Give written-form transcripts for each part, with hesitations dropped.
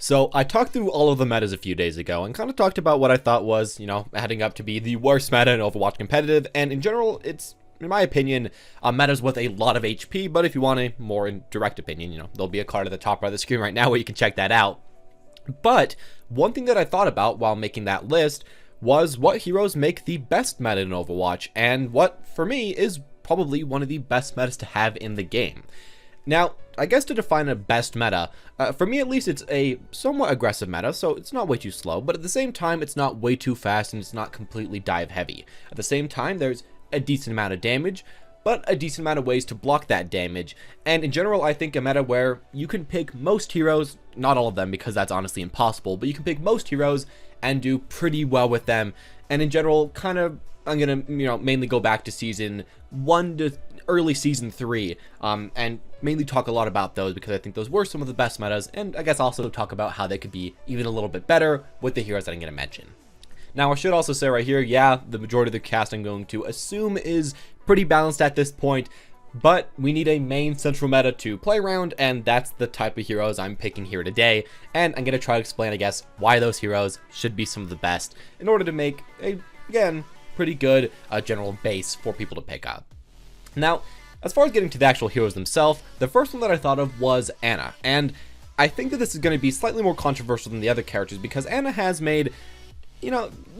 So I talked through all of the metas a few days ago and kind of talked about what I thought was, adding up to be the worst meta in Overwatch competitive. And in general, it's, in my opinion, metas with a lot of HP. But if you want a more direct opinion, there'll be a card at the top right of the screen right now where you can check that out. But one thing that I thought about while making that list was what heroes make the best meta in Overwatch, and what, for me, is probably one of the best metas to have in the game. Now, I guess to define a best meta, for me at least, it's a somewhat aggressive meta, so it's not way too slow, but at the same time, it's not way too fast and it's not completely dive heavy. At the same time, there's a decent amount of damage, but a decent amount of ways to block that damage. And in general, I think a meta where you can pick most heroes, not all of them because that's honestly impossible, but you can pick most heroes and do pretty well with them. And in general, kind of, I'm gonna mainly go back to season 1 to early season 3 and mainly talk a lot about those because I think those were some of the best metas, and I guess also talk about how they could be even a little bit better with the heroes that I'm going to mention. Now, I should also say right here, yeah, the majority of the cast I'm going to assume is pretty balanced at this point, but we need a main central meta to play around, and that's the type of heroes I'm picking here today. And I'm going to try to explain, I guess, why those heroes should be some of the best in order to make a, again, pretty good general base for people to pick up. Now, as far as getting to the actual heroes themselves, the first one that I thought of was Ana, and I think that this is going to be slightly more controversial than the other characters because Ana has made,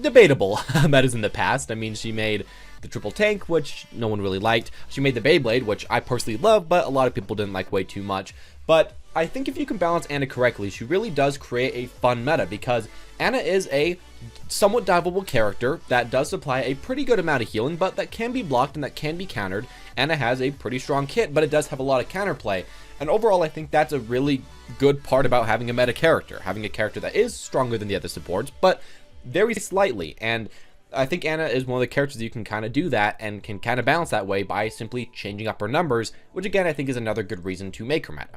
debatable metas in the past. I mean, she made the triple tank, which no one really liked. She made the Beyblade, which I personally love, but a lot of people didn't like way too much. But I think if you can balance Ana correctly, she really does create a fun meta because Ana is a somewhat diveable character that does supply a pretty good amount of healing, but that can be blocked and that can be countered. Ana has a pretty strong kit, but it does have a lot of counterplay. And overall, I think that's a really good part about having a meta character, having a character that is stronger than the other supports, but very slightly. And I think Ana is one of the characters that you can kind of do that and can kind of balance that way by simply changing up her numbers, which again, I think is another good reason to make her meta.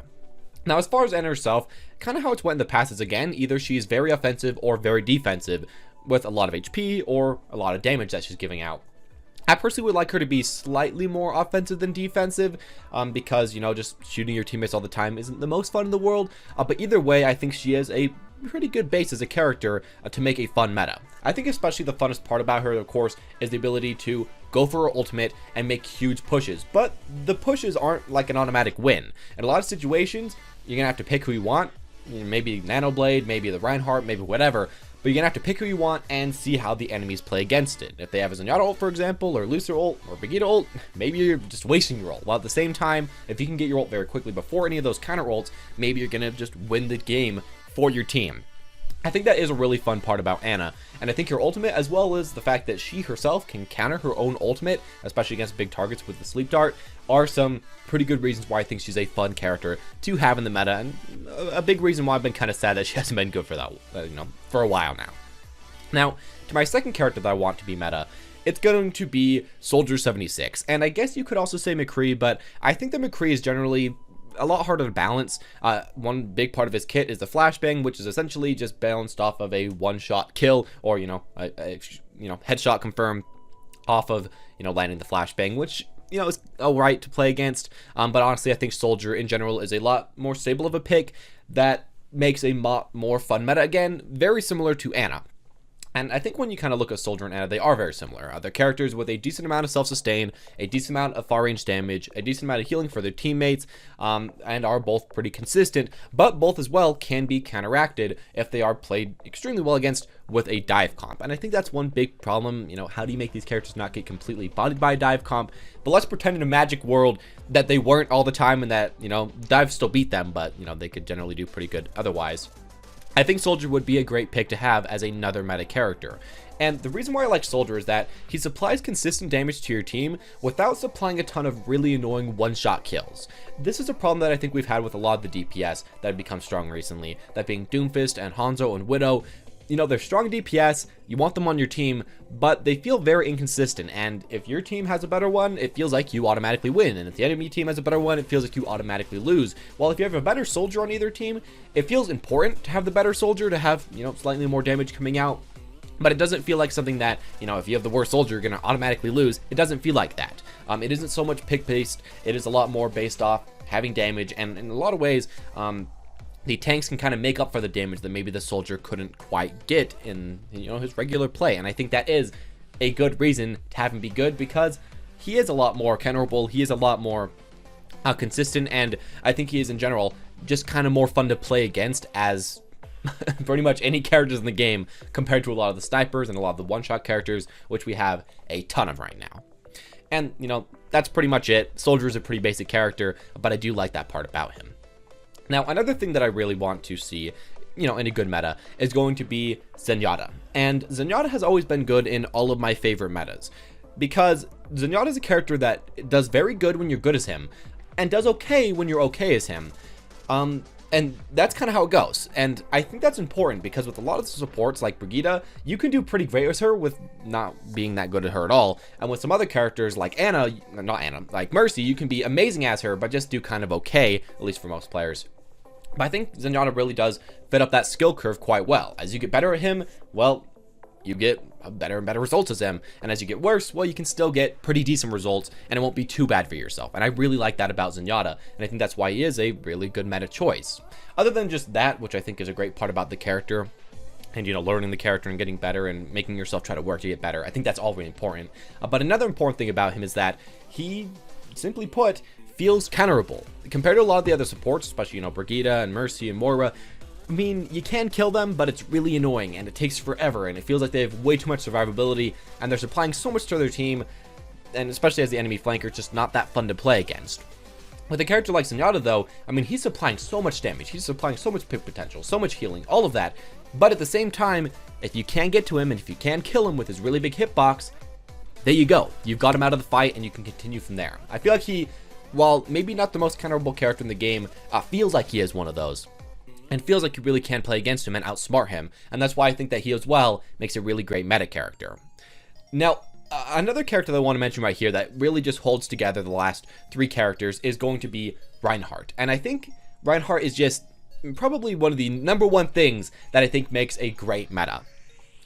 Now, as far as Ana herself, kind of how it's went in the past is, again, either she's very offensive or very defensive with a lot of HP or a lot of damage that she's giving out. I personally would like her to be slightly more offensive than defensive because, just shooting your teammates all the time isn't the most fun in the world. But either way, I think she is a pretty good base as a character to make a fun meta. I think especially the funnest part about her, of course, is the ability to go for her ultimate and make huge pushes. But the pushes aren't like an automatic win. In a lot of situations, you're going to have to pick who you want. Maybe Nanoblade, maybe the Reinhardt, maybe whatever. But you're going to have to pick who you want and see how the enemies play against it. If they have a Zenyatta ult, for example, or Lucer ult, or Vegeta ult, maybe you're just wasting your ult. While at the same time, if you can get your ult very quickly before any of those counter ults, maybe you're going to just win the game for your team. I think that is a really fun part about Ana, and I think her ultimate, as well as the fact that she herself can counter her own ultimate, especially against big targets with the sleep dart, are some pretty good reasons why I think she's a fun character to have in the meta, and a big reason why I've been kind of sad that she hasn't been good for that, for a while now. Now, to my second character that I want to be meta, it's going to be Soldier 76, and I guess you could also say McCree, but I think that McCree is generally a lot harder to balance. One big part of his kit is the flashbang, which is essentially just balanced off of a one-shot kill, or a headshot confirmed off of landing the flashbang, which is alright to play against. But honestly, I think Soldier in general is a lot more stable of a pick that makes a lot more fun meta. Again, very similar to Ana. And I think when you kind of look at Soldier and Ana, they are very similar. They're characters with a decent amount of self-sustain, a decent amount of far-range damage, a decent amount of healing for their teammates, and are both pretty consistent, but both as well can be counteracted if they are played extremely well against with a dive comp. And I think that's one big problem. How do you make these characters not get completely bodied by a dive comp? But let's pretend in a Magic world that they weren't all the time and that, dives still beat them, but, they could generally do pretty good otherwise. I think Soldier would be a great pick to have as another meta character. And the reason why I like Soldier is that he supplies consistent damage to your team without supplying a ton of really annoying one-shot kills. This is a problem that I think we've had with a lot of the DPS that have become strong recently, that being Doomfist and Hanzo and Widow. They're strong DPS, you want them on your team, but they feel very inconsistent, and if your team has a better one, it feels like you automatically win, and if the enemy team has a better one, it feels like you automatically lose. While if you have a better soldier on either team, it feels important to have the better soldier, to have, slightly more damage coming out, but it doesn't feel like something that, if you have the worst soldier, you're going to automatically lose. It doesn't feel like that. It isn't so much pick-based, it is a lot more based off having damage, and in a lot of ways, the tanks can kind of make up for the damage that maybe the soldier couldn't quite get in, you know, his regular play. And I think that is a good reason to have him be good, because he is a lot more counterable, he is a lot more consistent, and I think he is in general just kind of more fun to play against as pretty much any characters in the game, compared to a lot of the snipers and a lot of the one-shot characters, which we have a ton of right now. And, you know, that's pretty much it. Soldier is a pretty basic character, but I do like that part about him. Now, another thing that I really want to see, you know, in a good meta is going to be Zenyatta. And Zenyatta has always been good in all of my favorite metas, because Zenyatta is a character that does very good when you're good as him, and does okay when you're okay as him. And that's kind of how it goes. And I think that's important, because with a lot of the supports like Brigitte, you can do pretty great with her with not being that good at her at all. And with some other characters like like Mercy, you can be amazing as her, but just do kind of okay, at least for most players. But I think Zenyatta really does fit up that skill curve quite well. As you get better at him, well, you get better and better results as him. And as you get worse, well, you can still get pretty decent results, and it won't be too bad for yourself. And I really like that about Zenyatta, and I think that's why he is a really good meta choice. Other than just that, which I think is a great part about the character, and, you know, learning the character and getting better and making yourself try to work to get better, I think that's all really important. But another important thing about him is that he, simply put, feels counterable. Compared to a lot of the other supports, especially, you know, Brigitte and Mercy and Moira, I mean, you can kill them, but it's really annoying, and it takes forever, and it feels like they have way too much survivability, and they're supplying so much to their team, and especially as the enemy flanker, it's just not that fun to play against. With a character like Zenyatta, though, I mean, he's supplying so much damage, he's supplying so much pick potential, so much healing, all of that, but at the same time, if you can get to him, and if you can kill him with his really big hitbox, there you go. You've got him out of the fight, and you can continue from there. I feel like he, while maybe not the most counterable character in the game, feels like he is one of those, and feels like you really can play against him and outsmart him, and that's why I think that he as well makes a really great meta character. Now, another character that I want to mention right here that really just holds together the last three characters is going to be Reinhardt, and I think Reinhardt is just probably one of the #1 things that I think makes a great meta.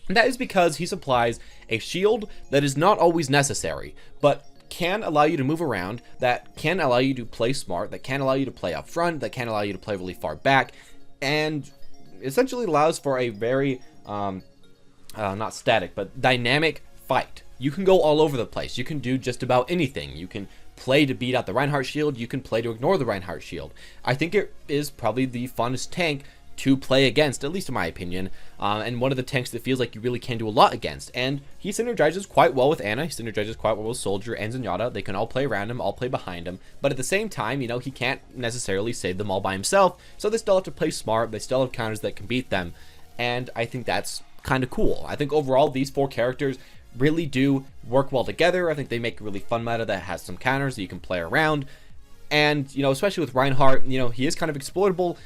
And that is because he supplies a shield that is not always necessary, but can allow you to move around, that can allow you to play smart, that can allow you to play up front, that can allow you to play really far back, and essentially allows for a very, not static, but dynamic fight. You can go all over the place. You can do just about anything. You can play to beat out the Reinhardt shield. You can play to ignore the Reinhardt shield. I think it is probably the funnest tank to play against, at least in my opinion, and one of the tanks that feels like you really can do a lot against. And he synergizes quite well with Ana, he synergizes quite well with Soldier and Zenyatta. They can all play around him, all play behind him, but at the same time, you know, he can't necessarily save them all by himself, so they still have to play smart, they still have counters that can beat them, and I think that's kind of cool. I think overall, these four characters really do work well together. I think they make a really fun meta that has some counters that you can play around, and, you know, especially with Reinhardt, you know, he is kind of exploitable,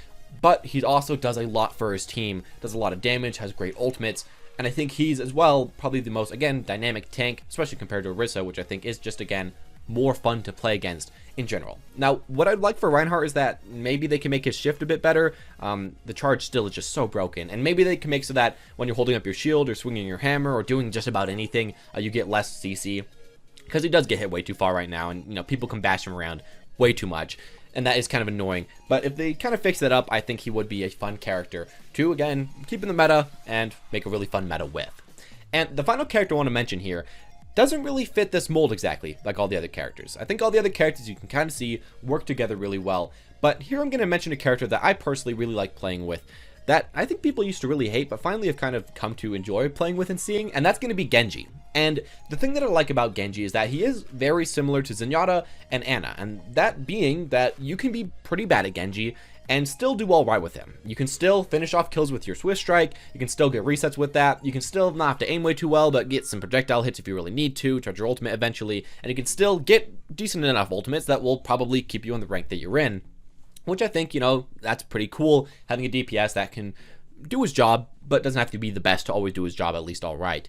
but he also does a lot for his team, does a lot of damage, has great ultimates, and I think he's as well probably the most, again, dynamic tank, especially compared to Orisa, which I think is just, again, more fun to play against in general. Now, what I'd like for Reinhardt is that maybe they can make his shift a bit better. The charge still is just so broken, and maybe they can make so that when you're holding up your shield or swinging your hammer or doing just about anything, you get less CC, because he does get hit way too far right now, and, you know, people can bash him around way too much, and that is kind of annoying. But if they kind of fix that up, I think he would be a fun character to, again, keep in the meta and make a really fun meta with. And the final character I want to mention here doesn't really fit this mold exactly like all the other characters. I think all the other characters you can kind of see work together really well, but here I'm going to mention a character that I personally really like playing with, that I think people used to really hate, but finally have kind of come to enjoy playing with and seeing, and that's going to be Genji. And the thing that I like about Genji is that he is very similar to Zenyatta and Ana, and that being that you can be pretty bad at Genji and still do all right with him. You can still finish off kills with your Swift Strike, you can still get resets with that, you can still not have to aim way too well, but get some projectile hits if you really need to, charge your ultimate eventually, and you can still get decent enough ultimates that will probably keep you in the rank that you're in. Which I think, you know, that's pretty cool, having a DPS that can do his job, but doesn't have to be the best to always do his job at least all right.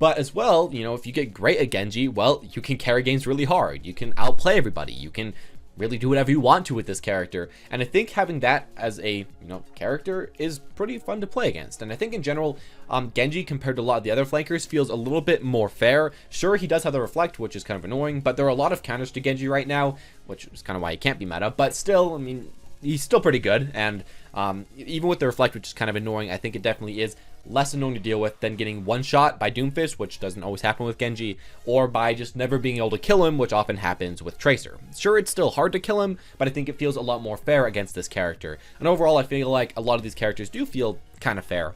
But as well, you know, if you get great at Genji, well, you can carry games really hard. You can outplay everybody. You can really do whatever you want to with this character. And I think having that as a, you know, character is pretty fun to play against. And I think in general, Genji compared to a lot of the other flankers feels a little bit more fair. Sure, he does have the reflect, which is kind of annoying, but there are a lot of counters to Genji right now, which is kind of why he can't be meta. But still, I mean, he's still pretty good, and Even with the Reflect, which is kind of annoying, I think it definitely is less annoying to deal with than getting one shot by Doomfist, which doesn't always happen with Genji, or by just never being able to kill him, which often happens with Tracer. Sure, it's still hard to kill him, but I think it feels a lot more fair against this character. And overall, I feel like a lot of these characters do feel kind of fair.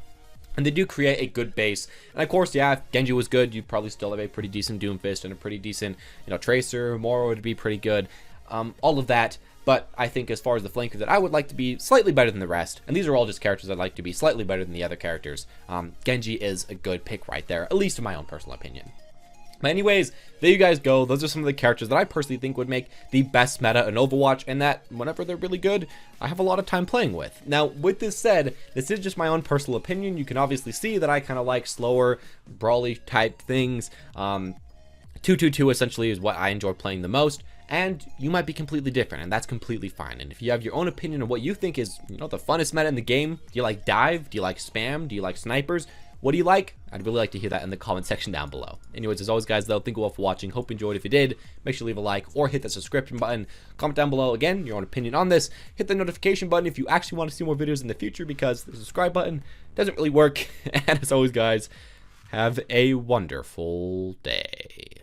And they do create a good base. And of course, yeah, if Genji was good, you'd probably still have a pretty decent Doomfist and a pretty decent, Tracer. Moro would be pretty good. All of that. But I think as far as the flankers that I would like to be slightly better than the rest, and these are all just characters I'd like to be slightly better than the other characters, Genji is a good pick right there, at least in my own personal opinion. But anyways, there you guys go. Those are some of the characters that I personally think would make the best meta in Overwatch, and that whenever they're really good, I have a lot of time playing with. Now, with this said, this is just my own personal opinion. You can obviously see that I kind of like slower, brawly type things. 2-2-2 essentially is what I enjoy playing the most. And you might be completely different, and that's completely fine. And if you have your own opinion on what you think is, the funnest meta in the game, do you like dive? Do you like spam? Do you like snipers? What do you like? I'd really like to hear that in the comment section down below. Anyways, as always, guys, though, thank you all for watching. Hope you enjoyed. If you did, make sure to leave a like or hit the subscription button. Comment down below, again, your own opinion on this. Hit the notification button if you actually want to see more videos in the future, because the subscribe button doesn't really work. And as always, guys, have a wonderful day.